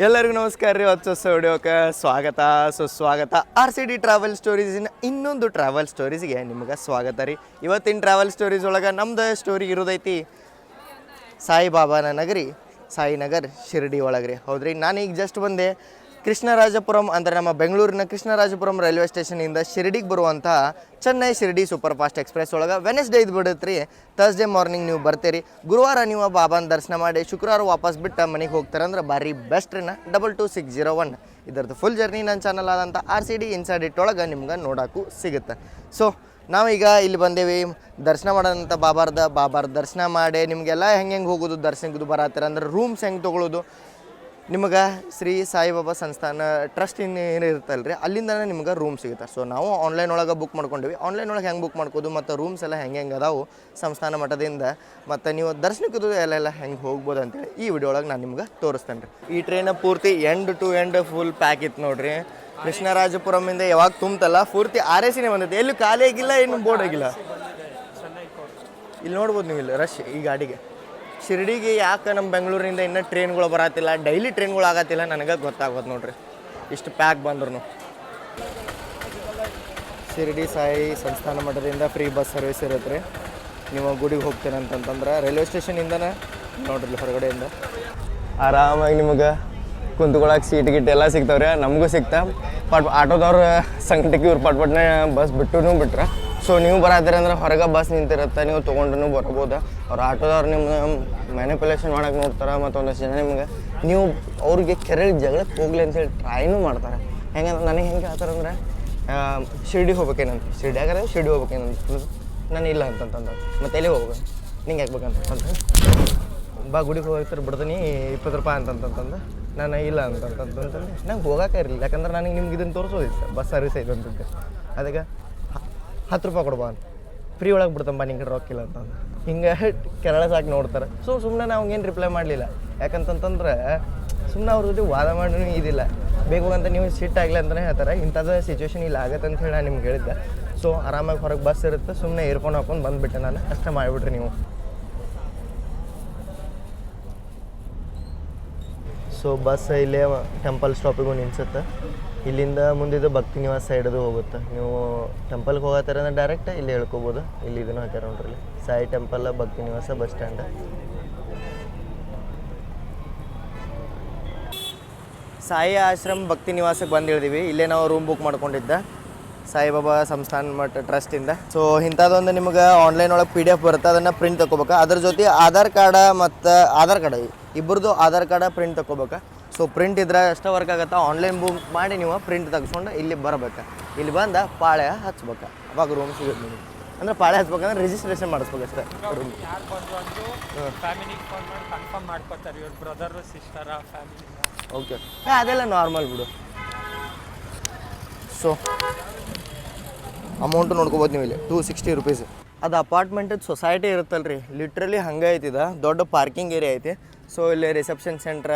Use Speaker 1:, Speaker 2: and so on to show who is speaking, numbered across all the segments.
Speaker 1: ಎಲ್ಲರಿಗೂ ನಮಸ್ಕಾರ ರೀ. ಹೊಸ ವಿಡಿಯೋಕ್ಕೆ ಸ್ವಾಗತ ಸುಸ್ವಾಗತ. RCD ಟ್ರಾವೆಲ್ ಸ್ಟೋರೀಸಿನ ಇನ್ನೊಂದು ಟ್ರಾವೆಲ್ ಸ್ಟೋರೀಸ್ಗೆ ನಿಮ್ಗೆ ಸ್ವಾಗತ ರೀ. ಇವತ್ತಿನ ಟ್ರಾವೆಲ್ ಸ್ಟೋರೀಸ್ ಒಳಗೆ ನಮ್ದು ಸ್ಟೋರಿ ಇರೋದೈತಿ ಸಾಯಿಬಾಬಾನ ನಗರಿ ಸಾಯಿನಗರ್ ಶಿರ್ಡಿ ಒಳಗೆ ರೀ. ಹೌದ್ರಿ, ನಾನೀಗ ಜಸ್ಟ್ ಬಂದೆ ಕೃಷ್ಣರಾಜಪುರಂ ಅಂದರೆ ನಮ್ಮ ಬೆಂಗಳೂರಿನ ಕೃಷ್ಣರಾಜಪುರಂ ರೈಲ್ವೆ ಸ್ಟೇಷನಿಂದ ಶಿರ್ಡಿಗೆ ಬರುವಂಥ Chennai Shirdi super fast express ಒಳಗೆ ವೆನೆಸ್ಡೇ ಇದು ಬಿಡುತ್ತೆ ರೀ. ಥರ್ಸ್ಡೇ ಮಾರ್ನಿಂಗ್ ನೀವು ಬರ್ತೀರಿ. ಗುರುವಾರ ನೀವು ಬಾಬಾನ ದರ್ಶನ ಮಾಡಿ ಶುಕ್ರವಾರ ವಾಪಸ್ ಬಿಟ್ಟು ಮನೆಗೆ ಹೋಗ್ತಾರೆ ಅಂದ್ರೆ ಭಾರಿ ಬೆಸ್ಟ್ ರೀ. 22601 ಇದರದ್ದು ಫುಲ್ ಜರ್ನಿ ನನ್ನ ಚಾನಲ್ ಆದಂಥ RCD ಇನ್ಸೈಡ್ ಇಟ್ ಒಳಗೆ ನಿಮ್ಗೆ ನೋಡೋಕ್ಕೂ ಸಿಗುತ್ತೆ. ಸೊ ನಾವೀಗ ಇಲ್ಲಿ ಬಂದೇವಿ ದರ್ಶನ ಮಾಡೋದಂಥ ಬಾಬಾರ ದರ್ಶನ ಮಾಡಿ ನಿಮಗೆಲ್ಲ ಹೆಂಗೆ ಹೋಗೋದು ದರ್ಶನಕ್ಕೆ ಬರತ್ತೀರ ಅಂದ್ರೆ ರೂಮ್ಸ್ ಹೆಂಗೆ ತೊಗೊಳ್ಳೋದು, ನಿಮಗೆ ಶ್ರೀ ಸಾಯಿಬಾಬಾ ಸಂಸ್ಥಾನ ಟ್ರಸ್ಟ್ ಏನು ಇರುತ್ತಲ್ಲ ರೀ, ಅಲ್ಲಿಂದನೇ ನಿಮ್ಗೆ ರೂಮ್ ಸಿಗುತ್ತೆ. ಸೊ ನಾವು ಆನ್ಲೈನ್ ಒಳಗೆ ಬುಕ್ ಮಾಡ್ಕೊಂಡೀವಿ. ಆನ್ಲೈನ್ ಒಳಗೆ ಹೆಂಗೆ ಬುಕ್ ಮಾಡ್ಕೋದು ಮತ್ತು ರೂಮ್ಸ್ ಎಲ್ಲ ಹೆಂಗೆ ಅದಾವು ಸಂಸ್ಥಾನ ಮಠದಿಂದ, ಮತ್ತು ನೀವು ದರ್ಶನಕ್ಕೆ ಎಲ್ಲ ಹೆಂಗೆ ಹೋಗ್ಬೋದು ಅಂತೇಳಿ ಈ ವಿಡಿಯೋ ಒಳಗೆ ನಾನು ನಿಮ್ಗೆ ತೋರಿಸ್ತೇನೆ ರೀ. ಈ ಟ್ರೈನ ಪೂರ್ತಿ end to end full pack ಇತ್ತು ನೋಡಿರಿ. ಕೃಷ್ಣರಾಜಪುರಮಿಂದ ಯಾವಾಗ ತುಂಬತಲ್ಲ ಪೂರ್ತಿ RACನೇ ಬಂದೈತೆ, ಎಲ್ಲೂ ಖಾಲಿ ಆಗಿಲ್ಲ, ಏನು ಬೋರ್ಡ್ ಆಗಿಲ್ಲ. ಇಲ್ಲಿ ನೋಡ್ಬೋದು ನೀವು, ಇಲ್ಲಿ ರಶ್ ಈ ಗಾಡಿಗೆ. ಶಿರ್ಡಿಗೆ ಯಾಕೆ ನಮ್ಮ ಬೆಂಗಳೂರಿನಿಂದ ಇನ್ನೂ ಟ್ರೈನ್ಗಳು ಬರತ್ತಿಲ್ಲ, ಡೈಲಿ ಟ್ರೈನ್ಗಳು ಆಗತ್ತಿಲ್ಲ ನನಗೆ ಗೊತ್ತಾಗೋದು ನೋಡ್ರಿ. ಇಷ್ಟು ಪ್ಯಾಕ್ ಬಂದ್ರು. ಶಿರ್ಡಿ ಸಾಯಿ ಸಂಸ್ಥಾನ ಮಠದಿಂದ ಫ್ರೀ ಬಸ್ ಸರ್ವಿಸ್ ಇರುತ್ತೆ ರೀ. ನೀವು ಗುಡಿಗೆ ಹೋಗ್ತೇನೆ ಅಂತಂತಂದ್ರೆ ರೈಲ್ವೆ ಸ್ಟೇಷನಿಂದನೇ ನೋಡ್ರಿ, ಹೊರಗಡೆಯಿಂದ ಆರಾಮಾಗಿ ನಿಮಗೆ ಕುಂತ್ಕೊಳಕ್ಕೆ ಸೀಟ್ ಗಿಟ್ ಎಲ್ಲ ಸಿಗ್ತಾವ್ರಿ. ನಮಗೂ ಸಿಗ್ತಾ ಆಟೋದವ್ರ ಸಂಕಟಕ್ಕೆ ಇವ್ರು ಪಟ್ನೆ ಬಸ್ ಬಿಟ್ರೆ. ಸೊ ನೀವು ಬರತ್ತೀರಿ ಅಂದ್ರೆ ಹೊರಗೆ ಬಸ್ ನಿಂತಿರುತ್ತೆ, ನೀವು ತೊಗೊಂಡ್ರೂ ಬರ್ಬೋದು. ಅವ್ರು ಆಟೋದವ್ರು ನಿಮ್ಮ ಮ್ಯಾನಿಪುಲೇಷನ್ ಮಾಡೋಕೆ ನೋಡ್ತಾರೆ. ಮತ್ತು ಒಂದಷ್ಟು ಜನ ನಿಮ್ಗೆ ನೀವು ಅವ್ರಿಗೆ ಕೆರಳಿ ಜಗಳಕ್ಕೆ ಹೋಗ್ಲಿ ಅಂತೇಳಿ ಟ್ರೈನೂ ಮಾಡ್ತಾರೆ. ಹೆಂಗಂದ್ರೆ ನನಗೆ ಹೆಂಗೆ ಹೇಳ್ತಾರೆ ಅಂದರೆ ಶಿರ್ಡಿ ಹೋಗ್ಬೇಕೇನಂತ, ಶಿರ್ಡಿ ಹೋಗ್ಬೇಕೇನಂತ ನಾನು ಇಲ್ಲ ಅಂತಂತಂದ್ರೆ ಮತ್ತೆ ಎಲ್ಲಿ ಹೋಗ್ಬೇಕು ನಿಂಗೆ ಯಾಕೆ ಬೇಕಂತಂದ್ರೆ ಬಾ ಗುಡಿಗೆ ಹೋಗ್ತಾರೆ ಬಿಡ್ತೀನಿ 20 ರೂಪಾಯಿ ಅಂತಂತಂದು ನಾನು ಇಲ್ಲ ಅಂತಂತಂದ್ರೆ ನಂಗೆ ಹೋಗೋಕೆ ಇರಲಿಲ್ಲ. ಯಾಕಂದ್ರೆ ನನಗೆ ನಿಮ್ಗೆ ಇದನ್ನು ತೋರಿಸೋದಿತ್ತು ಬಸ್ ಸರ್ವಿಸ್ ಐತೆ ಅಂತಂತೆ. ಅದಕ್ಕೆ 10 ರೂಪಾಯಿ ಕೊಡ್ಬಾ ಅಂತ ಫ್ರೀ ಒಳಗೆ ಬಿಡ್ತಂಬ ನಿಂಗೆ ರೊಕ್ಕಿಲ್ಲ ಅಂತಂದು ಹಿಂಗೆ ಕೆರಳ ಸಾಕಿ ನೋಡ್ತಾರೆ. ಸೊ ಸುಮ್ಮನೆ ನಾವು ಏನು ರಿಪ್ಲೈ ಮಾಡಲಿಲ್ಲ. ಯಾಕಂತಂತಂದ್ರೆ ಸುಮ್ಮನೆ ಅವ್ರ ಜೊತೆ ವಾದ ಮಾಡಿನೂ ಇದಿಲ್ಲ, ಬೇಕು ಅಂತ ನೀವು ಸಿಟ್ ಆಗಲಿ ಅಂತಲೇ ಹೇಳ್ತಾರೆ. ಇಂಥದ್ದು ಸಿಚುವೇಶನ್ ಇಲ್ಲ ಆಗತ್ತೆ ಅಂತ ಹೇಳಿ ನಾನು ನಿಮ್ಗೆ ಹೇಳಿದ್ದೆ. ಸೊ ಆರಾಮಾಗಿ ಹೊರಗೆ ಬಸ್ ಇರುತ್ತೆ, ಸುಮ್ಮನೆ ಇಯರ್ಫೋನ್ ಹಾಕೊಂಡು ಬಂದುಬಿಟ್ಟೆ ನಾನು. ಅಷ್ಟೇ ಮಾಡಿಬಿಟ್ರಿ ನೀವು. ಸೊ ಬಸ್ ಇಲ್ಲೇ ಟೆಂಪಲ್ ಸ್ಟಾಪಿಗೂ ನಿಲ್ಸುತ್ತೆ. ಇಲ್ಲಿಂದ ಮುಂದಿದ್ದು ಭಕ್ತಿ ನಿವಾಸ ಸೈಡದು ಹೋಗುತ್ತೆ. ನೀವು ಟೆಂಪಲ್ಗೆ ಹೋಗತ್ತಾರೆ ಅಂದ್ರೆ ಡೈರೆಕ್ಟ್ ಇಲ್ಲಿ ಹೇಳ್ಕೊಬೋದು. ಇಲ್ಲಿ ಇದನ್ನು ಹಾಕ್ಯಾರ ನೋಡ್ರಿ, ಸಾಯಿ ಟೆಂಪಲ್ ಭಕ್ತಿ ನಿವಾಸ ಬಸ್ ಸ್ಟ್ಯಾಂಡ್. ಸಾಯಿ ಆಶ್ರಮ್ ಭಕ್ತಿ ನಿವಾಸಕ್ಕೆ ಬಂದು ಇಳಿದೀವಿ. ಇಲ್ಲೇ ನಾವು ರೂಮ್ ಬುಕ್ ಮಾಡ್ಕೊಂಡಿದ್ದ ಸಾಯಿಬಾಬಾ ಸಂಸ್ಥಾನ ಮಠ ಟ್ರಸ್ಟಿಂದ. ಸೊ ಇಂಥದ್ದೊಂದು ನಿಮ್ಗೆ ಆನ್ಲೈನ್ ಒಳಗೆ PDF ಬರುತ್ತೆ, ಅದನ್ನು ಪ್ರಿಂಟ್ ತೊಗೋಬೇಕು. ಅದ್ರ ಜೊತೆ ಆಧಾರ್ ಕಾರ್ಡ್ ಇಬ್ಬರದು ಆಧಾರ್ ಕಾರ್ಡ ಪ್ರಿಂಟ್ ತೊಗೋಬೇಕು. ಸೊ ಪ್ರಿಂಟ್ ಇದ್ರೆ ಅಷ್ಟೇ ವರ್ಕ್ ಆಗುತ್ತೆ. ಆನ್ಲೈನ್ ಬುಕ್ ಮಾಡಿ ನೀವು ಪ್ರಿಂಟ್ ತೆಗೆಸ್ಕೊಂಡು ಇಲ್ಲಿ ಬರಬೇಕು. ಇಲ್ಲಿ ಬಂದು ಪಾಳೆ ಹಚ್ಬೇಕು, ಅವಾಗ ರೂಮ್ ಸಿಗುತ್ತೆ ನಿಮಗೆ. ಅಂದರೆ ಪಾಳೆ ಹಚ್ಬೇಕಂದ್ರೆ ರಿಜಿಸ್ಟ್ರೇಷನ್ ಮಾಡಿಸ್ಬೇಕು ಅಷ್ಟೇ. ರೂಮ್ ಓಕೆ, ಅದೆಲ್ಲ ನಾರ್ಮಲ್ ಬಿಡು. ಸೊ ಅಮೌಂಟು ನೋಡ್ಕೋಬೋದು ನೀವು ಇಲ್ಲಿ 260 ರೂಪೀಸ್. ಅದು ಅಪಾರ್ಟ್ಮೆಂಟದ ಸೊಸೈಟಿ ಇರುತ್ತಲ್ಲ ರೀ, ಲಿಟ್ರಲಿ ಹಂಗೆ ಐತಿದ ದೊಡ್ಡ ಪಾರ್ಕಿಂಗ್ ಏರಿಯಾ ಐತಿ. ಸೊ ಇಲ್ಲಿ ರಿಸೆಪ್ಷನ್ ಸೆಂಟ್ರ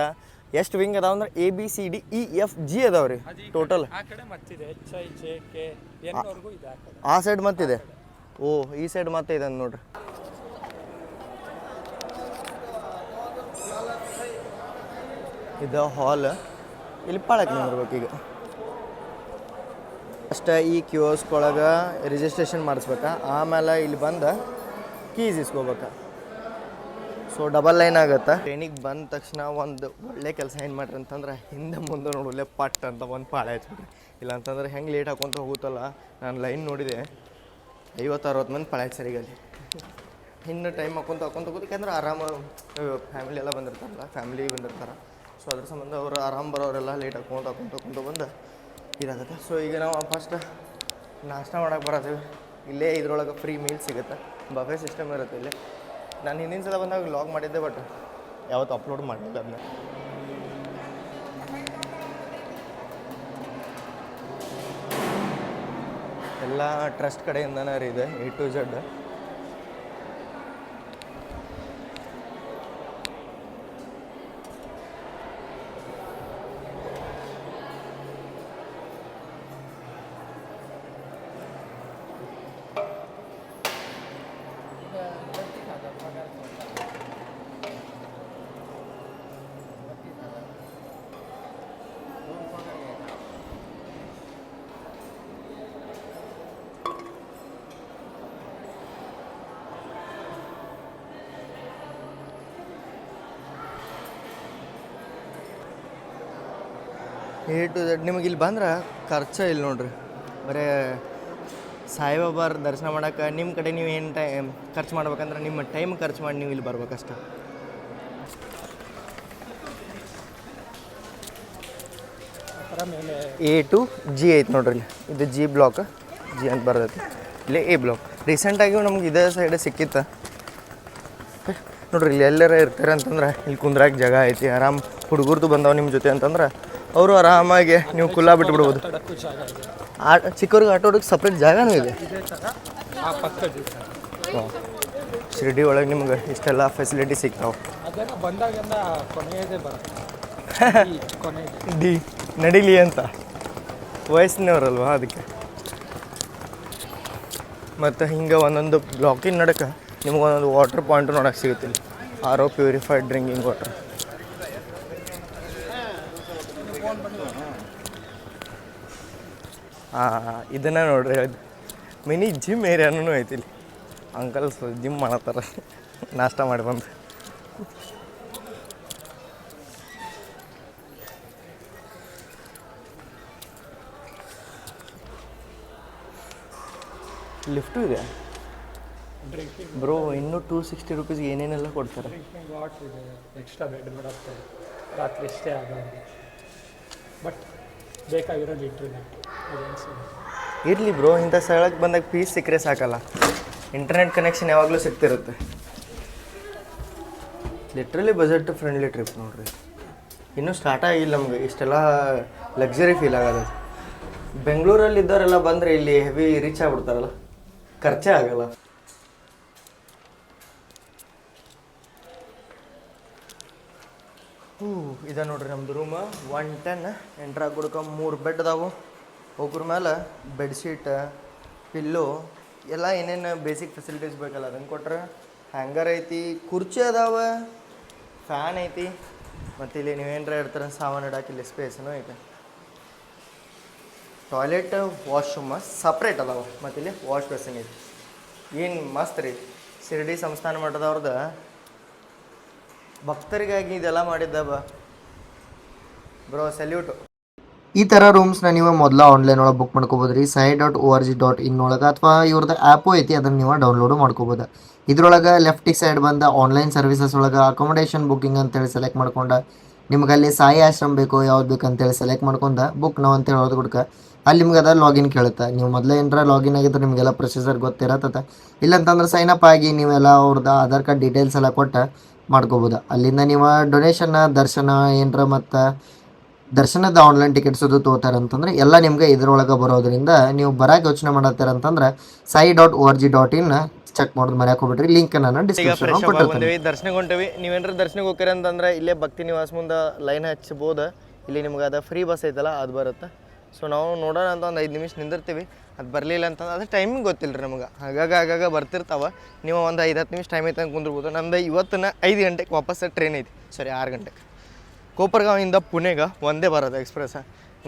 Speaker 1: ಎಷ್ಟು ವಿಂಗ್ ಅದಾವ ಅಂದ್ರೆ ABCDEFG ಅದಾವ ರೀ ಟೋಟಲ್. ಆ ಸೈಡ್ ಮತ್ತಿದೆ. ಓ ಈ ಸೈಡ್ ಮತ್ತೆ ಇದೆ ನೋಡ್ರಿ. ಇದು ಹಾಲ್. ಇಲ್ಲಿ ಪಾಳಕ್ಕೆ ನಿಂದಿರ್ಬೇಕು ಈಗ. ಅಷ್ಟೇ ಈ ಕಿಯೋಸ್ಕ್ ಒಳಗೆ ರಿಜಿಸ್ಟ್ರೇಷನ್ ಮಾಡಿಸ್ಬೇಕಾ, ಆಮೇಲೆ ಇಲ್ಲಿ ಬಂದು ಕೀಸ್ ಇಸ್ಕೋಬೇಕಾ. ಸೊ ಡಬಲ್ ಲೈನ್ ಆಗುತ್ತೆ. ಟ್ರೈನಿಗೆ ಬಂದ ತಕ್ಷಣ ಒಂದು ಒಳ್ಳೆ ಕೆಲಸ ಏನು ಮಾಡ್ರಿ ಅಂತಂದ್ರೆ ಹಿಂದೆ ಮುಂದೆ ನೋಡಲೇ ಪಟ್ ಅಂತ ಒಂದು ಪಾಳೆ ಹಚ್ಬಿಟ್ರಿ. ಇಲ್ಲ ಅಂತಂದ್ರೆ ಹೆಂಗೆ ಲೇಟ್ ಹಾಕೊಂತ ಹೋಗುತ್ತಲ್ಲ, ನಾನು ಲೈನ್ ನೋಡಿದೆ 50-60 ಮಂದಿ ಪಾಳೆ ಹಚ್ಚರಿಗೆ ಅಲ್ಲಿ. ಇನ್ನು ಟೈಮ್ ಹಾಕೊಂತ ಹೋಗೋದು, ಯಾಕಂದ್ರೆ ಆರಾಮ ಫ್ಯಾಮಿಲಿ ಎಲ್ಲ ಬಂದಿರ್ತಾರಲ್ಲ, ಫ್ಯಾಮಿಲಿ ಬಂದಿರ್ತಾರೆ. ಸೊ ಅದ್ರ ಸಂಬಂಧ ಅವರು ಆರಾಮ್ ಬರೋರೆಲ್ಲ ಲೇಟ್ ಹಾಕೊಂತ ಬಂದು ಇದಾಗುತ್ತೆ. ಸೊ ಈಗ ನಾವು ಫಸ್ಟ್ ನಾಷ್ಟ ಮಾಡೋಕೆ ಬರತ್ತೀವಿ. ಇಲ್ಲೇ ಇದ್ರೊಳಗೆ ಫ್ರೀ ಮೀಲ್ ಸಿಗುತ್ತೆ, ಬಫೆ ಸಿಸ್ಟಮ್ ಇರುತ್ತೆ ಇಲ್ಲಿ. ನಾನು ಹಿಂದಿನ ಸಲ ಬಂದಾಗ ಲಾಗ್ ಮಾಡಿದ್ದೆ, ಬಟ್ ಯಾವತ್ತು ಅಪ್ಲೋಡ್ ಮಾಡಿಲ್ಲ ಅದನ್ನ. ಎಲ್ಲ ಟ್ರಸ್ಟ್ ಕಡೆಯಿಂದನೇ ಇದೆ A to Z. ನಿಮಗೆ ಇಲ್ಲಿ ಬಂದ್ರೆ ಖರ್ಚು ಇಲ್ಲ ನೋಡ್ರಿ. ಬರೀ ಸಾಯಿಬಾಬಾರ ದರ್ಶನ ಮಾಡೋಕೆ ನಿಮ್ಮ ಕಡೆ ನೀವು ಏನು ಖರ್ಚು ಮಾಡ್ಬೇಕಂದ್ರೆ ನಿಮ್ಮ ಟೈಮ್ ಖರ್ಚು ಮಾಡಿ ನೀವು ಇಲ್ಲಿ ಬರ್ಬೇಕಷ್ಟೆ. A to G ಐತೆ ನೋಡ್ರಿ ಇಲ್ಲಿ. ಇದು G ಬ್ಲಾಕ್, G ಅಂತ ಬರ್ತೈತಿ. ಇಲ್ಲಿ A ಬ್ಲಾಕ್. ರೀಸೆಂಟಾಗಿ ನಮ್ಗೆ ಇದೇ ಸೈಡ್ ಸಿಕ್ಕಿತ್ತು ನೋಡ್ರಿ. ಇಲ್ಲಿ ಎಲ್ಲರ ಇರ್ತಾರೆ ಅಂತಂದ್ರೆ ಇಲ್ಲಿ ಕುಂದ್ರಾಕ ಜಾಗ ಐತಿ. ಆರಾಮ್ ಹುಡುಗರ್ದು ಬಂದವ ನಿಮ್ಮ ಜೊತೆ ಅಂತಂದ್ರೆ ಅವರು ಆರಾಮಾಗಿ ನೀವು ಕುಲ್ಲ ಬಿಟ್ಬಿಡ್ಬೋದು. ಚಿಕ್ಕವ್ರಿಗೆ ಆಟೋರಿಗೆ ಸಪ್ರೇಟ್ ಜಾಗನೂ ಇದೆ. ಶಿರ್ಡಿ ಒಳಗೆ ನಿಮ್ಗೆ ಇಷ್ಟೆಲ್ಲ ಫೆಸಿಲಿಟಿ ಸಿಗ್ತಾವೆ. ಡಿ ನಡೀಲಿ ಅಂತ ವಯಸ್ಸಿನವ್ರಲ್ವ ಅದಕ್ಕೆ. ಮತ್ತು ಹಿಂಗೆ ಒಂದೊಂದು ಬ್ಲಾಕಿನ ನಡಕ್ಕೆ ನಿಮ್ಗೆ ಒಂದೊಂದು ವಾಟರ್ ಪಾಯಿಂಟು ನೋಡೋಕೆ ಸಿಗುತ್ತಿಲ್ಲ. RO purified drinking water. ಇದನ್ನು ನೋಡ್ರಿ, ಅದು ಮಿನಿ ಜಿಮ್ ಏರಿಯಾನೂ ಐತಿ ಇಲ್ಲಿ. ಅಂಕಲ್ಸ್ ಜಿಮ್ ಮಾಡತ್ತಾರ ನಾಷ್ಟ ಮಾಡಿ ಬಂದು. ಲಿಫ್ಟು ಇದೆ ಬ್ರೋ. ಇನ್ನೂ 260 ರೂಪೀಸ್ಗೆ ಏನೇನೆಲ್ಲ ಕೊಡ್ತಾರೆ.
Speaker 2: ಎಕ್ಸ್ಟ್ರಾ ಬೆಡ್ ಬರುತ್ತೆ, ರಾತ್ರಿ ಸ್ಟೇ ಆಗೋದು. ಬಟ್ ಬೇಕಾಗಿರೋದು
Speaker 1: ಇರಲಿ ಬ್ರೋ. ಇಂಥ ಸ್ಥಳಕ್ಕೆ ಬಂದಾಗ ಪೀಸ್ ಸಿಕ್ಕರೆ ಸಾಕಲ್ಲ. ಇಂಟರ್ನೆಟ್ ಕನೆಕ್ಷನ್ ಯಾವಾಗಲೂ ಸಿಗ್ತಿರುತ್ತೆ. ಲಿಟ್ರಲಿ ಬಜೆಟ್ ಫ್ರೆಂಡ್ಲಿ ಟ್ರಿಪ್ ನೋಡ್ರಿ. ಇನ್ನೂ ಸ್ಟಾರ್ಟ್ ಆಗಿಲ್ಲ ನಮ್ಗೆ ಇಷ್ಟೆಲ್ಲ ಲಕ್ಸುರಿ ಫೀಲ್ ಆಗೋದು. ಬೆಂಗಳೂರಲ್ಲಿ ಇದ್ದವರೆಲ್ಲ ಬಂದರೆ ಇಲ್ಲಿ ಹೆವಿ ರೀಚ್ ಆಗ್ಬಿಡ್ತಾರಲ್ಲ, ಖರ್ಚೇ ಆಗಲ್ಲ. ಇದೆ ನೋಡ್ರಿ ನಮ್ಮದು ರೂಮ್ 110. ಎಂಟ್ರಾಗಿ ಕೊಡ್ಕೊ 3 ಬೆಡ್ ಅದಾವು. ಒಬ್ಬರ ಮೇಲೆ ಬೆಡ್ಶೀಟ್, ಪಿಲ್ಲೋ ಎಲ್ಲ ಏನೇನು ಬೇಸಿಕ್ ಫೆಸಿಲಿಟೀಸ್ ಬೇಕಲ್ಲ ಅದನ್ನು ಕೊಟ್ರೆ. ಹ್ಯಾಂಗರ್ ಐತಿ, ಕುರ್ಚಿ ಅದಾವೆ, ಫ್ಯಾನ್ ಐತಿ. ಮತ್ತು ಇಲ್ಲಿ ನೀವೇನರ ಇಡ್ತಾರೆ ಸಾಮಾನು ಇಡಾಕೆ ಇಲ್ಲಿ ಸ್ಪೇಸೂ ಐತೆ. ಟಾಯ್ಲೆಟ್ ವಾಶ್ರೂಮ್ ಸಪ್ರೇಟ್ ಅದಾವೆ. ಮತ್ತು ಇಲ್ಲಿ ವಾಶ್ ಬೇಸಿನ್ ಐತಿ. ಏನು ಮಸ್ತ್ ರೀ. ಶಿರ್ಡಿ ಸಂಸ್ಥಾನ ಮಠದವ್ರದ್ದು ಭಕ್ತರಿಗಾಗಿ ಇದೆಲ್ಲ ಮಾಡಿದ್ದ ಬ್ರೋ, ಸಲ್ಯೂಟು. ಈ ಥರ ರೂಮ್ಸ್ನ ನೀವು ಮೊದಲ ಆನ್ಲೈನ್ ಒಳಗೆ ಬುಕ್ ಮಾಡ್ಕೋಬೋದು ರೀ. sai.org.in ಒಳಗೆ, ಅಥವಾ ಇವ್ರದ್ದು ಆ್ಯಪು ಐತಿ, ಅದನ್ನು ನೀವು ಡೌನ್ಲೋಡು ಮಾಡ್ಕೋಬೋದು. ಇದ್ರೊಳಗೆ ಲೆಫ್ಟಿಗೆ ಸೈಡ್ ಬಂದ ಆನ್ಲೈನ್ ಸರ್ವಿಸಸ್ ಒಳಗೆ ಅಕೊಮಡೇಷನ್ ಬುಕ್ಕಿಂಗ್ ಅಂತೇಳಿ ಸೆಲೆಕ್ಟ್ ಮಾಡ್ಕೊಂಡು ನಿಮ್ಗೆ ಅಲ್ಲಿ ಸಾಯಿ ಆಶ್ರಮ ಬೇಕು ಯಾವ್ದು ಬೇಕು ಅಂತೇಳಿ ಸೆಲೆಕ್ಟ್ ಮಾಡ್ಕೊಂಡು ಬುಕ್ ನಾವು ಅಂತೇಳಿ ಹೇಳೋದು ಕೊಡ್ಕ ಅಲ್ಲಿ ನಿಮ್ಗೆ ಅದ ಲಾಗಿನ್ ಕೇಳುತ್ತೆ. ನೀವು ಮೊದಲೇ ಏನಾರ ಲಾಗಿನ್ ಆಗಿದ್ರೆ ನಿಮಗೆಲ್ಲ ಪ್ರೊಸೀಜರ್ ಗೊತ್ತಿರತ್ತೆ. ಇಲ್ಲಂತಂದ್ರೆ ಸೈನಪ್ ಆಗಿ ನೀವೆಲ್ಲ ಅವ್ರದ್ದು ಆಧಾರ್ ಕಾರ್ಡ್ ಡೀಟೇಲ್ಸ್ ಎಲ್ಲ ಕೊಟ್ಟು ಮಾಡ್ಕೋಬೋದು. ಅಲ್ಲಿಂದ ನೀವು ಡೊನೇಷನ್ನ, ದರ್ಶನ ಏನರ ಮತ್ತು ದರ್ಶನದ ಆನ್ಲೈನ್ ಟಿಕೆಟ್ಸ್ ಅದು ತೊಗೋತಾರೆ ಅಂತಂದ್ರೆ ಎಲ್ಲ ನಿಮ್ಗೆ ಇದ್ರೊಳಗೆ ಬರೋದ್ರಿಂದ ನೀವು ಬರೋಕೆ ಯೋಚನೆ ಮಾಡತ್ತೀರಂತಂದ್ರೆ sai.org.in ಚೆಕ್ ಮಾಡೋದು ಮರ್ಯಾಕೆ ಹೋಗ್ಬಿಟ್ರಿ. ಲಿಂಕ್ ನಾನು ಡಿಸ್ಕ್ರಿಪ್ಷನ್ ಕೊಟ್ಟಿರ್ತೀನಿ. ದರ್ಶನಕ್ಕೆ ಹೊಂಟೇವಿ. ನೀವೇನಾರ ದರ್ಶನಕ್ಕೆ ಹೋಗ್ತೀರ ಅಂತಂದ್ರೆ ಇಲ್ಲೇ ಭಕ್ತಿ ನಿವಾಸ ಮುಂದೆ ಲೈನ್ ಹಚ್ಬೋದು. ಇಲ್ಲಿ ನಿಮ್ಗೆ ಅದು ಫ್ರೀ ಬಸ್ ಐತಲ್ಲ ಅದು ಬರುತ್ತೆ. ಸೊ ನಾವು ನೋಡೋಣ ಅಂತ ಒಂದು 5 ನಿಮಿಷ ನಿಂದಿರ್ತೀವಿ. ಅದು ಬರಲಿಲ್ಲ ಅಂತಂದ್ರೆ ಅದು ಟೈಮಿಂಗ್ ಗೊತ್ತಿಲ್ಲ ರೀ ನಮಗೆ. ಆಗಾಗ ಬರ್ತಿರ್ತಾವೆ. ನೀವು ಒಂದು 5-10 ನಿಮಿಷ ಟೈಮ್ ಐತೆ ಅಂತ ಕುಂದಿರ್ಬೋದು. ನಮ್ದು ಇವತ್ತಿನ 5 ಗಂಟೆಗೆ ವಾಪಸ್ ಟ್ರೈನ್ ಐತಿ. ಸರಿ 6 ಗಂಟೆಗೆ ಕೋಪರ್ಗಾವಿಂದ ಪುಣೆಗೆ ಒಂದೇ ಬರೋದು ಎಕ್ಸ್ಪ್ರೆಸ್.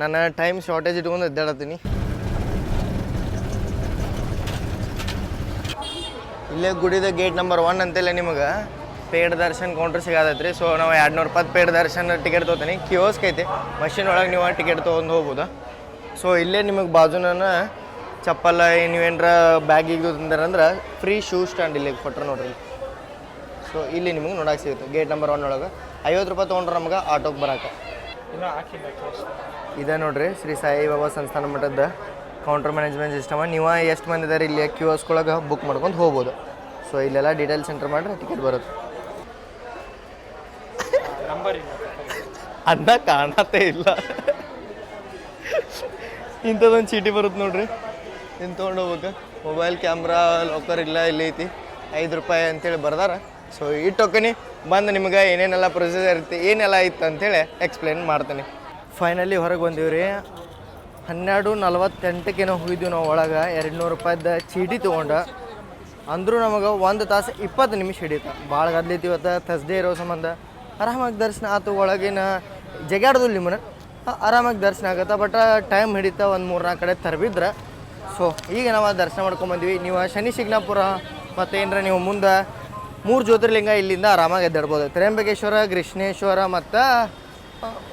Speaker 1: ನಾನು ಟೈಮ್ ಶಾರ್ಟೇಜ್ ಇಟ್ಕೊಂಡು ಎದ್ದಾಡತ್ತೀನಿ. ಇಲ್ಲೇ ಗುಡಿದ ಗೇಟ್ ನಂಬರ್ 1 ಅಂತೇಳಿ ನಿಮಗೆ ಪೇಡ್ ದರ್ಶನ್ ಕೌಂಟ್ರ್ ಸಿಗತೈತೆ ರೀ. ಸೊ ನಾವು 200 ರೂಪಾಯಿ ಪೇಡ್ ದರ್ಶನ್ ಟಿಕೆಟ್ ತೊಗೋತೀನಿ. ಕಿಯೋಸ್ಕ್ ಐತಿ, ಮಷಿನ್ ಒಳಗೆ ನೀವು ಟಿಕೆಟ್ ತೊಗೊಂಡು ಹೋಗ್ಬೋದು. ಸೊ ಇಲ್ಲೇ ನಿಮಗೆ ಬಾಜುನ ಚಪ್ಪಲ್ಲ ನೀವೇನರ ಬ್ಯಾಗಿಗೆ ತಂದ್ರೆ ಫ್ರೀ ಶೂ ಸ್ಟ್ಯಾಂಡ್ ಇಲ್ಲಿ ಕೊಟ್ಟರೆ ನೋಡ್ರಿ. ಸೊ ಇಲ್ಲಿ ನಿಮಗೆ ನೋಡೋಕೆ ಸಿಗುತ್ತೆ ಗೇಟ್ ನಂಬರ್ 1 ಒಳಗೆ. 50 ರೂಪಾಯಿ ತೊಗೊಂಡ್ರೆ ನಮ್ಗೆ ಆಟೋಗೆ ಬರೋಕೆ. ಇದೆ ನೋಡ್ರಿ ಶ್ರೀ ಸಾಯಿಬಾಬಾ ಸಂಸ್ಥಾನ ಮಠದ ಕೌಂಟರ್ ಮ್ಯಾನೇಜ್ಮೆಂಟ್ ಸಿಸ್ಟಮ. ನೀವು ಎಷ್ಟು ಮಂದಿ ಇದ್ದಾರೆ ಇಲ್ಲಿ ಕಿಯೋಸ್ಕ್ ಒಳಗೆ ಬುಕ್ ಮಾಡ್ಕೊಂಡು ಹೋಗ್ಬೋದು. ಸೊ ಇಲ್ಲೆಲ್ಲ ಡೀಟೇಲ್ಸ್ ಎಂಟರ್ ಮಾಡಿದ್ರೆ ಟಿಕೆಟ್ ಬರುತ್ತೆ. ಅನ್ನ ಕಾಣತ್ತೇ ಇಲ್ಲ. ಇಂಥದ್ದೊಂದು ಚೀಟಿ ಬರುತ್ತೆ ನೋಡ್ರಿ, ಇನ್ನು ತೊಗೊಂಡು ಹೋಗ್ಬೇಕು. ಮೊಬೈಲ್ ಕ್ಯಾಮ್ರಾ ಲಾಕರ್ ಇಲ್ಲ, ಇಲ್ಲಿ ಐತಿ. 5 ರೂಪಾಯಿ ಅಂತೇಳಿ ಬರ್ದಾರ. ಸೊ ಈ ಟೋಕನಿ ಬಂದು ನಿಮಗೆ ಏನೇನೆಲ್ಲ ಪ್ರೊಸೀಜರ್ ಇರುತ್ತೆ, ಏನೆಲ್ಲ ಇತ್ತು ಅಂಥೇಳಿ ಎಕ್ಸ್ಪ್ಲೇನ್ ಮಾಡ್ತೀನಿ. ಫೈನಲಿ ಹೊರಗೆ ಬಂದೀವಿ ರೀ. 12:48 ಹೋಗಿದ್ವಿ ನಾವು. ಒಳಗೆ 200 ರೂಪಾಯ್ದು ಚೀಟಿ ತೊಗೊಂಡು ಅಂದರೂ ನಮಗೆ 1 ತಾಸು 20 ನಿಮಿಷ ಹಿಡಿಯುತ್ತೆ. ಭಾಳ ಗದ್ಲೈತಿ. ಇವತ್ತು ಥರ್ಸ್ಡೇ ಇರೋ ಸಂಬಂಧ ಆರಾಮಾಗಿ ದರ್ಶನ ಆಯ್ತು. ಒಳಗಿನ ಜಗಾಡ್ದು ನಿಮ್ಮನ್ನ ಆರಾಮಾಗಿ ದರ್ಶನ ಆಗುತ್ತೆ. ಬಟ್ ಟೈಮ್ ಹಿಡಿತಾ ಒಂದು 3-4 ಕಡೆ ತರಬಿದ್ರೆ. ಸೊ ಈಗ ನಾವು ದರ್ಶನ ಮಾಡ್ಕೊಂಬಂದ್ವಿ. ನೀವು ಶನಿ ಶಿಗ್ನಾಪುರ ಮತ್ತು ಏನರ ನೀವು ಮುಂದೆ 3 ಜ್ಯೋತಿರ್ಲಿಂಗ ಇಲ್ಲಿಂದ ಆರಾಮಾಗಿ ಎದ್ದಾಡ್ಬೋದು. ತ್ರ್ಯಂಬಕೇಶ್ವರ, ಕೃಷ್ಣೇಶ್ವರ ಮತ್ತು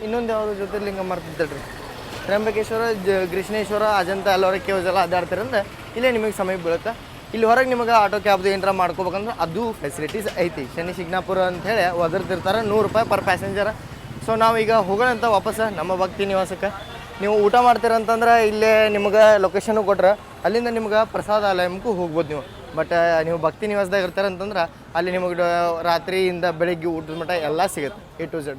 Speaker 1: ಇನ್ನೊಂದು ಯಾವುದು ಜ್ಯೋತಿರ್ಲಿಂಗ ಮರ್ತಿದ್ದಲ್ರಿ ತ್ರ್ಯಂಬಕೇಶ್ವರ ಕೃಷ್ಣೇಶ್ವರ ಅಜಂತ ಎಲ್ಲರ ಕೇವ್ಸ್ ಎಲ್ಲ ಅಡ್ಡಾಡ್ತೀರಂದ್ರೆ ಇಲ್ಲೇ ನಿಮಗೆ ಸಮಯ ಬೀಳುತ್ತೆ. ಇಲ್ಲಿ ಹೊರಗೆ ನಿಮಗೆ ಆಟೋ ಕ್ಯಾಬ್ದು ಏನಾರ ಮಾಡ್ಕೋಬೇಕಂದ್ರೆ ಅದು ಫೆಸಿಲಿಟೀಸ್ ಐತಿ. ಶನಿ ಶಿಗ್ನಾಪುರ ಅಂಥೇಳಿ ಒದರ್ತಿರ್ತಾರೆ ₹100 ಪರ್ ಪ್ಯಾಸೆಂಜರ್. ಸೊ ನಾವೀಗ ಹೋಗೋಣಂತ ವಾಪಸ್ ನಮ್ಮ ಭಕ್ತಿ ನಿವಾಸಕ್ಕೆ. ನೀವು ಊಟ ಮಾಡ್ತೀರಂತಂದ್ರೆ ಇಲ್ಲೇ ನಿಮ್ಗೆ ಲೊಕೇಶನ್ನು ಕೊಟ್ರೆ ಅಲ್ಲಿಂದ ನಿಮ್ಗೆ ಪ್ರಸಾದಾಲಯಕ್ಕೂ ಹೋಗ್ಬೋದು ನೀವು. ಬಟ್ ನೀವು ಭಕ್ತಿ ನಿವಾಸದಾಗ ಇರ್ತಾರಂತಂದ್ರೆ ಅಲ್ಲಿ ನಿಮಗೆ ರಾತ್ರಿಯಿಂದ ಬೆಳಿಗ್ಗೆ ಊಟದ ಮಟ್ಟ ಎಲ್ಲ ಸಿಗುತ್ತೆ A to Z.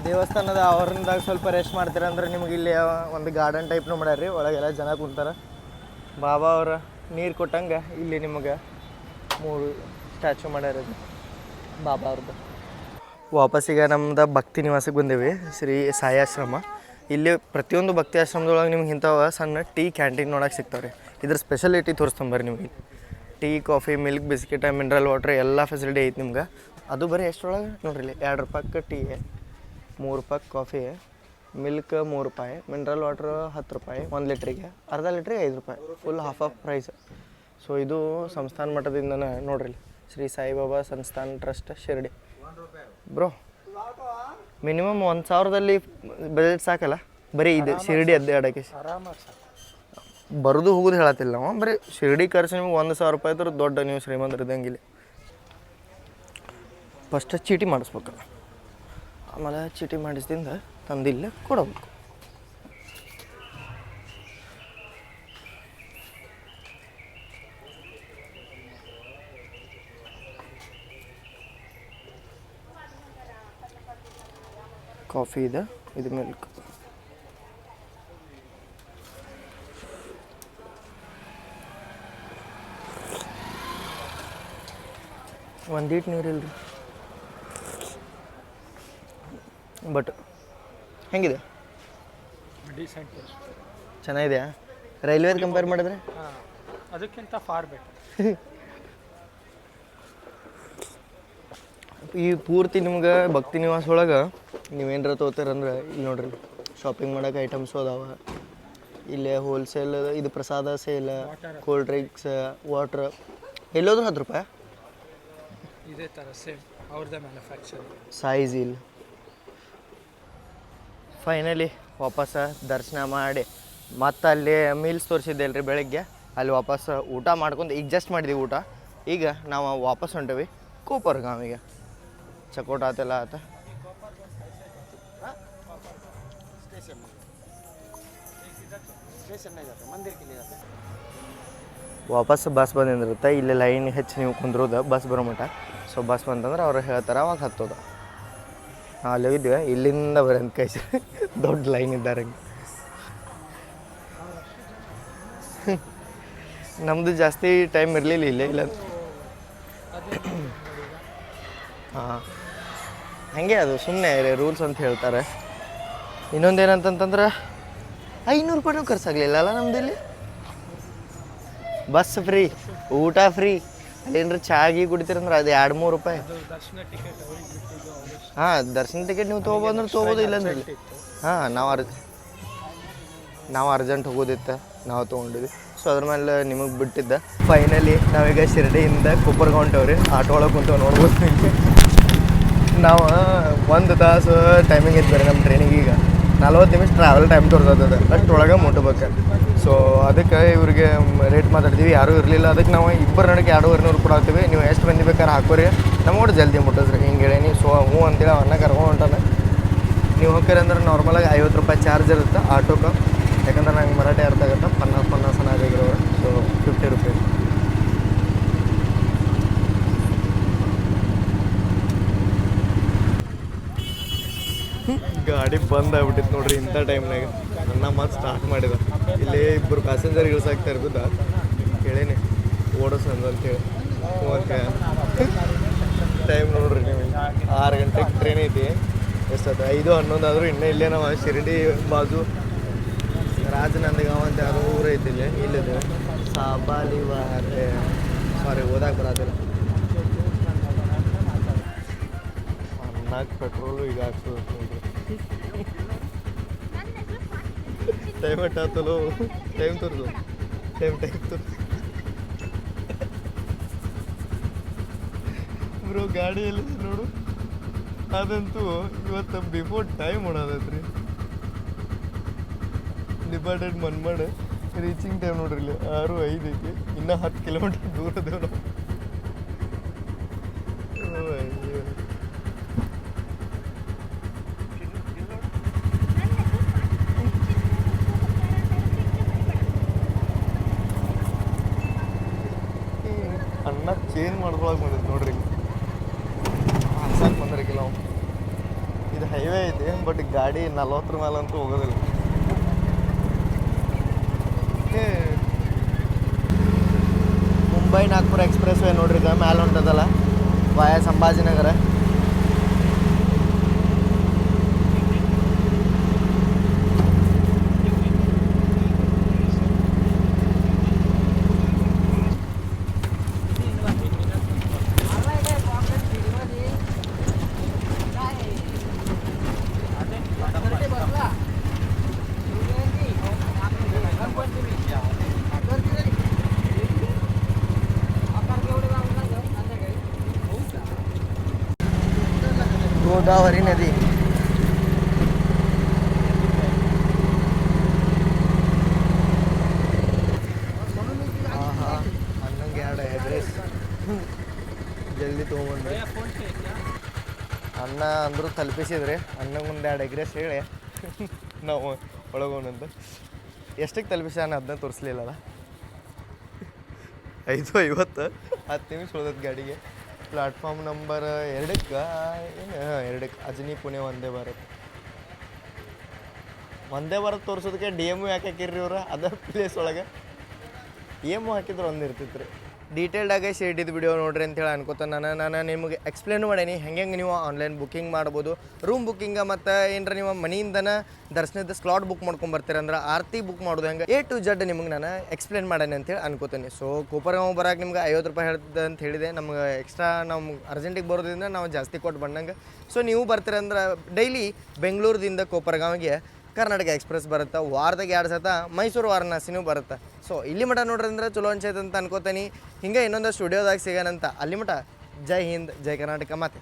Speaker 1: ದೇವಸ್ಥಾನದ ಆವರಣದಾಗ ಸ್ವಲ್ಪ ರೆಸ್ಟ್ ಮಾಡ್ತೀರಂದ್ರೆ ನಿಮಗೆ ಇಲ್ಲಿ ಒಂದು ಗಾರ್ಡನ್ ಟೈಪ್ನು ಮಾಡ್ಯಾರ. ಒಳಗೆಲ್ಲ ಜನ ಕುಂತಾರೆ. ಬಾಬಾ ಅವರ ನೀರು ಕೊಟ್ಟಂಗೆ ಇಲ್ಲಿ ನಿಮಗೆ 3 ಸ್ಟ್ಯಾಚು ಮಾಡ್ಯಾರ ಬಾಬಾ ಅವ್ರದ್ದು. ವಾಪಸ್ಸೀಗ ನಮ್ದು ಭಕ್ತಿ ನಿವಾಸಕ್ಕೆ ಬಂದೇವಿ, ಶ್ರೀ ಸಾಯಿ ಆಶ್ರಮ. ಇಲ್ಲಿ ಪ್ರತಿಯೊಂದು ಭಕ್ತಿ ಆಶ್ರಮದೊಳಗೆ ನಿಮ್ಗೆ ಇಂಥವು ಸಣ್ಣ ಟೀ ಕ್ಯಾಂಟೀನ್ ನೋಡೋಕೆ ಸಿಗ್ತಾವ್ರಿ. ಇದ್ರ ಸ್ಪೆಷಲಿಟಿ ತೋರಿಸ್ತಂಬರ್ರಿ ನಿಮಗೆ. Tea, coffee, milk, biscuit, mineral water ಎಲ್ಲ ಫೆಸಿಲಿಟಿ ಐತೆ ನಿಮ್ಗೆ. ಅದು ಬರೀ ಎಷ್ಟರೊಳಗೆ ನೋಡ್ರಿ ಇಲ್ಲಿ ₹2 tea, ₹3 coffee, milk ₹3, mineral water ₹10, 1 ಲೀಟ್ರಿಗೆ, ಅರ್ಧ ಲೀಟ್ರಿಗೆ ₹5, ಫುಲ್ ಹಾಫ್ ಪ್ರೈಸ್. ಸೊ ಇದು ಸಂಸ್ಥಾನ ಮಟ್ಟದಿಂದನೇ ನೋಡ್ರಿ, Shri Saibaba Sansthan trust Shirdi. Bro minimum 1,000ದಲ್ಲಿ ಬಜೆಟ್ ಸಾಕಲ್ಲ ಬರೀ ಇದು ಶಿರ್ಡಿ ಅಡ್ಡಾಡೋಕ್ಕೆ? ಬರೋದು ಹೋಗೋದು ಹೇಳತ್ತಿಲ್ಲ ನಾವು, ಬರೀ ಶಿರ್ಡಿ ಖರ್ಚು ನಿಮ್ಗೆ ₹1,000 ಇದ್ರೆ ದೊಡ್ಡ ನೀವು ಶ್ರೀಮಂತರು ಇದ್ದಂಗಿಲ್ಲ. ಫಸ್ಟ್ ಚೀಟಿ ಮಾಡಿಸ್ಬೇಕು, ಆಮೇಲೆ ಚೀಟಿ ಮಾಡಿಸ್ದಿಂದ ತಂದಿಲ್ಲ ಕೊಡಬೇಕು. ಕಾಫಿ ಇದೆ, ಇದು ಮಿಲ್ಕ್. ಒಂದೀಟ್ ನೀರಿಲ್ರಿ ಬಟ್ ಹೆಂಗಿದೆ?
Speaker 2: ಡೀಸೆಂಟ್,
Speaker 1: ಚೆನ್ನಾಗಿದೆಯಾ? ರೈಲ್ವೇದು ಕಂಪೇರ್ ಮಾಡಿದ್ರೆ
Speaker 2: ಅದಕ್ಕಿಂತ ಫಾರ್ ಬೆಟರ್.
Speaker 1: ಈ ಪೂರ್ತಿ ನಿಮ್ಗೆ ಭಕ್ತಿ ನಿವಾಸ ಒಳಗೆ ನೀವೇನಾರ ತೊಗೋತೀರಂದ್ರೆ ಇಲ್ಲಿ ನೋಡ್ರಿ, ಶಾಪಿಂಗ್ ಮಾಡೋಕೆ ಐಟಮ್ಸು ಅದಾವೆ. ಇಲ್ಲೇ ಹೋಲ್ಸೇಲ್ ಇದು ಪ್ರಸಾದ ಸೇಲ್, ಕೋಲ್ಡ್ ಡ್ರಿಂಕ್ಸ್, ವಾಟ್ರ್ ಎಲ್ಲೋದ್ರೂ ₹10.
Speaker 2: ಇದೇ ಥರ ಸೇಮ್ ಅವ್ರದ್ದೇ ಮ್ಯಾನುಫ್ಯಾಕ್ಚರ್.
Speaker 1: ಸೈಜ್ ಇಲ್ಲ. ಫೈನಲಿ ವಾಪಸ್ ದರ್ಶನ ಮಾಡಿ ಮತ್ತು ಅಲ್ಲಿ ಮೀಲ್ಸ್ ತೋರಿಸಿದ್ದೆ ಅಲ್ರಿ ಬೆಳಗ್ಗೆ, ಅಲ್ಲಿ ವಾಪಸ್ ಊಟ ಮಾಡ್ಕೊಂಡು ಈಗ ಜಸ್ಟ್ ಮಾಡಿದ್ವಿ ಊಟ. ಈಗ ನಾವು ವಾಪಸ್ ಹೊಂಟೇವಿ ಕೋಪರ್ಗಾಮಿಗೆ. ಚಕೋಟ ಆತೆಲ್ಲ ಆತ. ವಾಪಸ್ ಬಸ್ ಬಂದಿರುತ್ತೆ. ಇಲ್ಲಿ ಲೈನ್ ಹೆಚ್ಚು ನೀವು ಕುಂದ್ರೋದು ಬಸ್ ಬರೋ ಮಟ್ಟ. ಸೊ ಬಸ್ ಬಂತಂದ್ರೆ ಅವ್ರು ಹೇಳ್ತಾರೆ ಅವಾಗ ಹತ್ತೋದು. ನಾವು ಅಲ್ಲಿ ಹೋಗಿದ್ವಿ, ಇಲ್ಲಿಂದ ಬರೋಂತ ಕೈ ದೊಡ್ಡ ಲೈನ್ ಇದ್ದಾರೆ. ನಮ್ಮದು ಜಾಸ್ತಿ ಟೈಮ್ ಇರಲಿಲ್ಲ ಇಲ್ಲೇ ಇಲ್ಲ. ಹಾಂ ಹಾಗೆ ಅದು ಸುಮ್ಮನೆ ರೂಲ್ಸ್ ಅಂತ ಹೇಳ್ತಾರೆ. ಇನ್ನೊಂದು ಏನಂತಂತಂದ್ರೆ ₹500 ಖರ್ಚಾಗಲಿಲ್ಲ ಅಲ್ಲ ನಮ್ದು ಇಲ್ಲಿ. ಬಸ್ ಫ್ರೀ, ಊಟ ಫ್ರೀ, ಅಲ್ಲೇನ್ರ ಚಾಗಿ ಕುಡಿತೀರಂದ್ರೆ ಅದು ₹2-3. ಹಾಂ ದರ್ಶನ ಟಿಕೆಟ್ ನೀವು ತೊಗೊಬೋದಂದ್ರೆ ತೊಗೋಬೋದು, ಇಲ್ಲಾಂದ್ರೆ ಇಲ್ಲ. ಹಾಂ ನಾವು ಅರ್ಜೆಂಟ್ ಹೋಗೋದಿತ್ತು, ನಾವು ತೊಗೊಂಡಿದ್ವಿ. ಸೊ ಅದ್ರ ಮೇಲೆ ನಿಮಗೆ ಬಿಟ್ಟಿದ್ದ. ಫೈನಲಿ ನಾವೀಗ ಶಿರ್ಡಿಯಿಂದ ಕೊಪ್ಪರ್ಗೆ ಹೊಂಟೇವ್ರಿ. ಆಟೋ ಒಳಗೆ ಕುಂತೇವೆ ನೋಡ್ಬೋದು. ನಾವು 1 ತಾಸು ಟೈಮಿಂಗ್ ಇತ್ತು ನಮ್ಮ ಟ್ರೈನಿಗೆ. ಈಗ 40 ನಿಮಿಷ ಟ್ರಾವೆಲ್ ಟೈಮ್ ತೋರ್ತದ, ಅಷ್ಟರೊಳಗೆ ಮುಟ್ಟಬೇಕು. ಸೊ ಅದಕ್ಕೆ ಇವ್ರಿಗೆ ರೇಟ್ ಮಾತಾಡ್ತೀವಿ, ಯಾರೂ ಇರಲಿಲ್ಲ. ಅದಕ್ಕೆ ನಾವು ಇಬ್ಬರು ನಡಕ್ಕೆ $200 ಕೊಡಾಕ್ತೀವಿ. ನೀವು ಎಷ್ಟು ಮಂದಿ ಬೇಕಾದ್ರೆ ಹಾಕೋರಿ, ನಮ್ಗೆ ಜಲ್ದಿ ಮುಟ್ಟಿಸ್ರಿ ಹಿಂಗೆ ಹೇಳೀನಿ. ಸೊ ಹ್ಞೂ ಅಂತೇಳಿ ಅವನ್ನ ಕರ್ಕೊಂಡು ಹೊಂಟಾನೆ. ನೀವು ಹೋಗ್ತೀರಿ ಅಂದ್ರೆ ನಾರ್ಮಲಾಗಿ ₹50 ಚಾರ್ಜ್ ಇರುತ್ತೆ ಆಟೋಕ್ಕೆ. ಯಾಕಂದ್ರೆ ನಂಗೆ ಮರಾಠಿ ಅರ್ಥ ಆಗುತ್ತೆ, 50 ಆಗಿರೋರು. ಸೊ ₹50. ಗಾಡಿ ಬಂದ್ ಆಗ್ಬಿಟ್ಟಿತ್ತು ನೋಡ್ರಿ ಇಂಥ ಟೈಮ್ನಾಗ. ನನ್ನ ಮಾತು ಸ್ಟಾರ್ಟ್ ಮಾಡಿದ. ಇಲ್ಲೇ 2 ಪ್ಯಾಸೆಂಜರ್ ಇಳಿಸಾಕ್ತಾ ಇರ್ಬೋದ, ಹೇಳೇನಿ ಓಡಿಸಂದು ಅಂತೇಳಿ. ಹ್ಞೂ ಅಂತ ಟೈಮ್ ನೋಡ್ರಿ ನೀವು, 6 ಗಂಟೆಗೆ ಟ್ರೈನ್ ಐತಿ. ಎಷ್ಟದು 5:11 ಆದರೂ ಇನ್ನೂ ಇಲ್ಲೇ ನಾವು ಶಿರ್ಡಿ ಬಾಜು ರಾಜನಂದಗಾಂವ್ ಅಂತ ಯಾರೋ ಊರು ಐತಿ ಇಲ್ಲಿ. ಇಲ್ಲಿದೆ ಸಾಬಾಲಿವಾರೆ, ಸಾರಿ ಓದಾಕೆ ಬರೋದಿಲ್ಲ. ಅನ್ನಕ್ಕೆ ಪೆಟ್ರೋಲು ಈಗ ಹಾಕ್ಸೋದು ಟೈಮ್ ಎಷ್ಟಾಗ್ತಲೋ, ಟೈಮ್ ತೋರಿಸು, ಟೈಮ್ ತೋರಿಸು. ಬ್ರೋ ಗಾಡಿ ಎಲ್ಲಿದೆ ನೋಡು. ಅದಂತೂ ಇವತ್ತು ಬಿಫೋರ್ ಟೈಮ್ ಹೊಡೋದೈತ್ರಿ. ಡಿಪಾರ್ಟೆಡ್ ಮನ್ಮಾಡ್ ರೀಚಿಂಗ್ ಟೈಮ್ ನೋಡ್ರಿ ಇಲ್ಲಿ 6:05 ಐತಿ. ಇನ್ನೂ 10 ಕಿಲೋಮೀಟರ್ ದೂರ ಅದೇವು ನಾವು. ಅಯ್ಯೋ. ಅಣ್ಣ ಚೇಂಜ್ ಮಾಡ್ಕೊಳಕ್ಕೆ ಬಂದಿದ್ದು ನೋಡ್ರಿ. ಹಾಸನ ಬಂದ್ರಿಕಿಲ್ಲ ನಾವು. ಇದು ಹೈವೇ ಐತಿ ಬಟ್ ಗಾಡಿ 40 ಮೇಲಂತೂ ಹೋಗೋದಿಲ್ಲ. ಮುಂಬೈ ನಾಗ್ಪುರ ಎಕ್ಸ್ಪ್ರೆಸ್ ವೇ ನೋಡ್ರಿ ಈಗ ಮ್ಯಾಲೆ ಹೊಂಟದಲ್ಲ ವಾಯ ಸಂಭಾಜಿನಗರ. गोदावरी नदी. ಅನ್ನಂಗೆ ಎರಡು ಅಡ್ರೆಸ್ ಜಲ್ದಿ ತೊಗೊಂಡ್ರಿ. ಅನ್ನ ಅಂದರೂ ತಲುಪಿಸಿದ್ರಿ. ಅನ್ನಂಗೆ ಒಂದು ಎರಡು ಎಗ್ರೆಸ್ ಹೇಳಿ ನಾವು ಒಳಗೋಣಂತ. ಎಷ್ಟಕ್ಕೆ ತಲುಪಿಸಿ ನಾನು ಅದನ್ನ ತೋರಿಸ್ಲಿಲ್ಲಲ್ಲ. 5:50 10 ನಿಮಿಷ ಉಳ್ದೈತೆ ಗಾಡಿಗೆ. ಪ್ಲಾಟ್ಫಾರ್ಮ್ ನಂಬರ್ 2ಕ್ಕೆ ಏನು 2ಕ್ಕೆ ಅಜನಿ ಪುಣೆ ಒಂದೇ ಭಾರತ್ ತೋರಿಸೋದಕ್ಕೆ DMU ಯಾಕೆ ಹಾಕಿರ್ರಿ ಇವ್ರು? ಅದ ಪ್ಲೇಸ್ ಒಳಗೆ DMU ಹಾಕಿದ್ರೆ ಒಂದು ಇರ್ತಿತ್ತು ರೀ. ಡೀಟೇಲ್ಡಾಗೆ ಶೇಡಿದ ವಿಡಿಯೋ ನೋಡ್ರಿ ಅಂತೇಳಿ ಅನ್ಕೋತ ನಾನು ನಿಮಗೆ ಎಕ್ಸ್ಪ್ಲೇನ್ ಮಾಡೀನಿ ಹೆಂಗೆ ನೀವು ಆನ್ಲೈನ್ ಬುಕ್ಕಿಂಗ್ ಮಾಡ್ಬೋದು. ರೂಮ್ ಬುಕ್ಕಿಂಗ ಮತ್ತು ಏನರ ನೀವು ಮನೆಯಿಂದನೇ ದರ್ಶನದ ಸ್ಲಾಟ್ ಬುಕ್ ಮಾಡ್ಕೊಂಬರ್ತೀರ ಅಂದ್ರೆ ಆರತಿ ಬುಕ್ ಮಾಡೋದು ಹೆಂಗೆ A to Z ನಿಮಗೆ ನಾನು ಎಕ್ಸ್ಪ್ಲೇನ್ ಮಾಡೇನಿ ಅಂತೇಳಿ ಅನ್ಕೋತೀನಿ. ಸೊ ಕೋಪರ್ಗಾಂವ್ ಬರೋಕೆ ನಿಮ್ಗೆ 50 ರೂಪಾಯಿ ಹೇಳ್ತದೆ ಅಂತ ಹೇಳಿದೆ. ನಮ್ಗೆ ಎಕ್ಸ್ಟ್ರಾ ನಮ್ಗೆ ಅರ್ಜೆಂಟಿಗೆ ಬರೋದ್ರಿಂದ ನಾವು ಜಾಸ್ತಿ ಕೊಟ್ಟು ಬಂದಂಗೆ. ಸೊ ನೀವು ಬರ್ತೀರಂದ್ರೆ ಡೈಲಿ ಬೆಂಗಳೂರಿಂದ ಕೋಪರ್ಗಾಂವ್ಗೆ ಕರ್ನಾಟಕ ಎಕ್ಸ್ಪ್ರೆಸ್ ಬರುತ್ತೆ. ವಾರದಾಗ 2 ಸತ ಮೈಸೂರು ವಾರಣಾಸಿನೂ ಬರುತ್ತೆ. ಸೊ ಇಲ್ಲಿ ಮಠ ನೋಡ್ರಿ ಅಂದ್ರೆ ಚಲೋ ಅನ್ಸೈತೆ ಅಂತ ಅನ್ಕೋತೀನಿ. ಹಿಂಗೆ ಇನ್ನೊಂದು ಸ್ಟುಡಿಯೋದಾಗ ಸಿಗೋಣಂತ. ಅಲ್ಲಿ ಮಠ ಜೈ ಹಿಂದ್ ಜೈ ಕರ್ನಾಟಕ ಮಾತೆ.